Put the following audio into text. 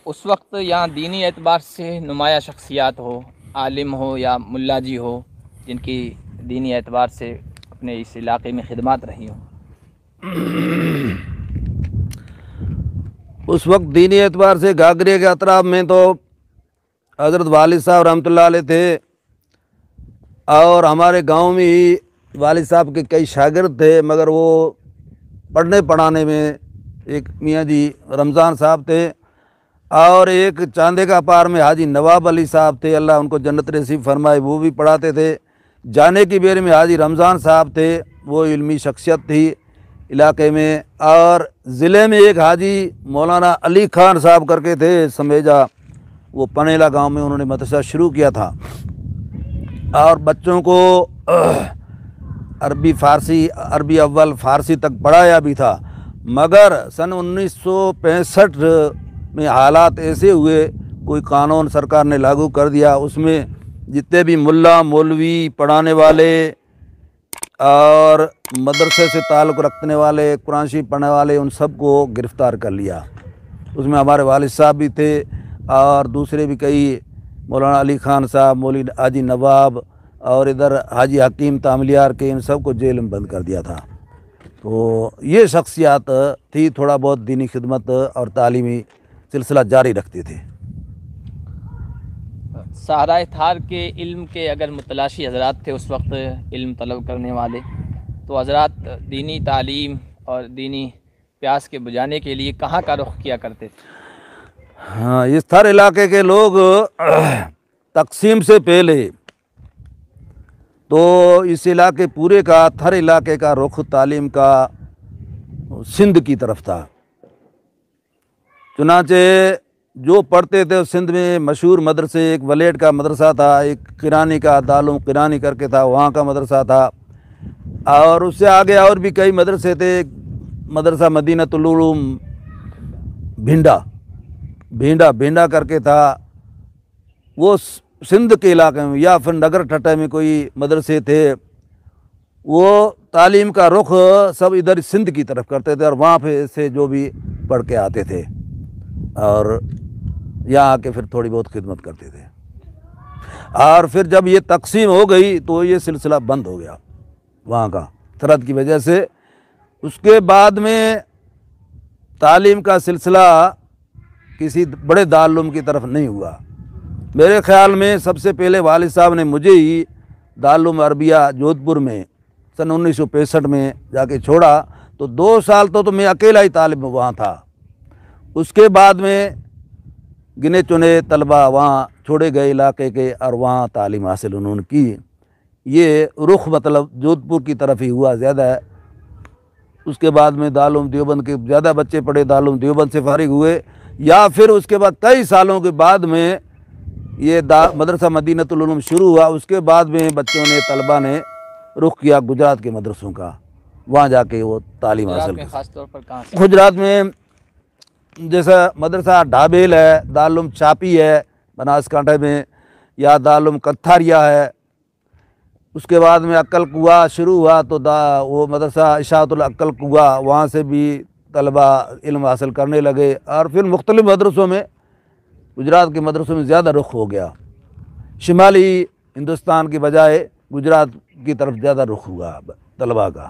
उस वक्त यहाँ दीनी एतबार से नुमाया शख्सियात हो, आलिम हो या मुल्ला जी हो, जिनकी दीनी एतबार से अपने इस इलाके में खिदमत रही हो? उस वक्त दीनी एतबार से घाघरे के अतराफ में तो हज़रत वालिद साहब रहमतुल्लाह अलैह थे, और हमारे गांव में ही वालिद साहब के कई शागिर्द थे, मगर वो पढ़ने पढ़ाने में एक मियाँ जी रमज़ान साहब थे, और एक चांदे का पार में हाजी नवाब अली साहब थे, अल्लाह उनको जन्नत नसीब फरमाए, वो भी पढ़ाते थे। जाने की बेर में हाजी रमज़ान साहब थे, वो इल्मी शख्सियत थी इलाके में। और ज़िले में एक हाजी मौलाना अली ख़ान साहब करके थे समेजा, वो पनेला गांव में उन्होंने मदरसा शुरू किया था, और बच्चों को अरबी फ़ारसी, अरबी अव्वल फ़ारसी तक पढ़ाया भी था। मगर सन 1965 में हालात ऐसे हुए, कोई कानून सरकार ने लागू कर दिया, उसमें जितने भी मुल्ला मौलवी पढ़ाने वाले और मदरसे से ताल्लुक़ रखने वाले, कुरान शरीफ पढ़ने वाले, उन सब को गिरफ़्तार कर लिया। उसमें हमारे वालिद साहब भी थे, और दूसरे भी कई, मौलाना अली ख़ान साहब, मौलवी हाजी नवाब, और इधर हाजी हकीम तामलियार के, इन सब को जेल में बंद कर दिया था। तो ये शख्सियात थी, थोड़ा बहुत दीनी खिदमत और तालीमी सिलसिला जारी रखते थे। सहाराए थार के इल्म के अगर मुतलाशी हज़रात थे उस वक्त, इल्म तलब करने वाले, तो हज़रात दीनी तालीम और दीनी प्यास के बुझाने के लिए कहाँ का रुख किया करते थे? हाँ, इस थार इलाके के लोग तकसीम से पहले तो इस इलाके पूरे का, थर इलाके का रुख तालीम का सिंध की तरफ था। चुनाचे जो पढ़ते थे सिंध में मशहूर मदरसे, एक वलेट का मदरसा था, एक किरानी का, दारुल किरानी करके था, वहाँ का मदरसा था, और उससे आगे और भी कई मदरसे थे। मदरसा मदीनतुल उलूम भिंडा करके था, वो सिंध के इलाके में, या फिर नगर ठट्टा में कोई मदरसे थे। वो तालीम का रुख सब इधर सिंध की तरफ करते थे, और वहाँ पे से जो भी पढ़ के आते थे, और यहाँ आके फिर थोड़ी बहुत खिदमत करते थे। और फिर जब ये तकसीम हो गई तो ये सिलसिला बंद हो गया वहाँ का, सरहद की वजह से। उसके बाद में तालीम का सिलसिला किसी बड़े दारुल की तरफ नहीं हुआ। मेरे ख़्याल में सबसे पहले वालिद साहब ने मुझे ही दारुल अरबिया जोधपुर में सन 1965 में जाके छोड़ा, तो 2 साल तो मैं अकेला ही तालिब वहाँ था। उसके बाद में गिने चुने तलबा वहाँ छोड़े गए इलाके के, और वहाँ तालीम हासिल उन्होंने की। ये रुख मतलब जोधपुर की तरफ ही हुआ ज़्यादा है। उसके बाद में दारुल देवबंद के ज़्यादा बच्चे पढ़े, दारुल देवबंद से फारिग हुए, या फिर उसके बाद कई सालों के बाद में ये मदरसा मदीनतुल उलूम शुरू हुआ। उसके बाद में बच्चों ने, तलबा ने रुख किया गुजरात के मदरसों का, वहाँ जाके वो तालीम हासिल की। ख़ास तौर पर कहाँ से? गुजरात में जैसा मदरसा ढाबेल है, दारुल चापी है बनासकांठा में, या दारुल कत्थारिया है। उसके बाद में अक्कल कुआ शुरू हुआ, तो वो मदरसा इशाअतुल अक्कल कुआ, वहाँ से भी तलबा इल्म हासिल करने लगे। और फिर मुख्तलिफ मदरसों में, गुजरात के मदरसों में ज़्यादा रुख हो गया। शिमाली हिंदुस्तान की बजाय गुजरात की तरफ ज़्यादा रुख हुआ तलबा का।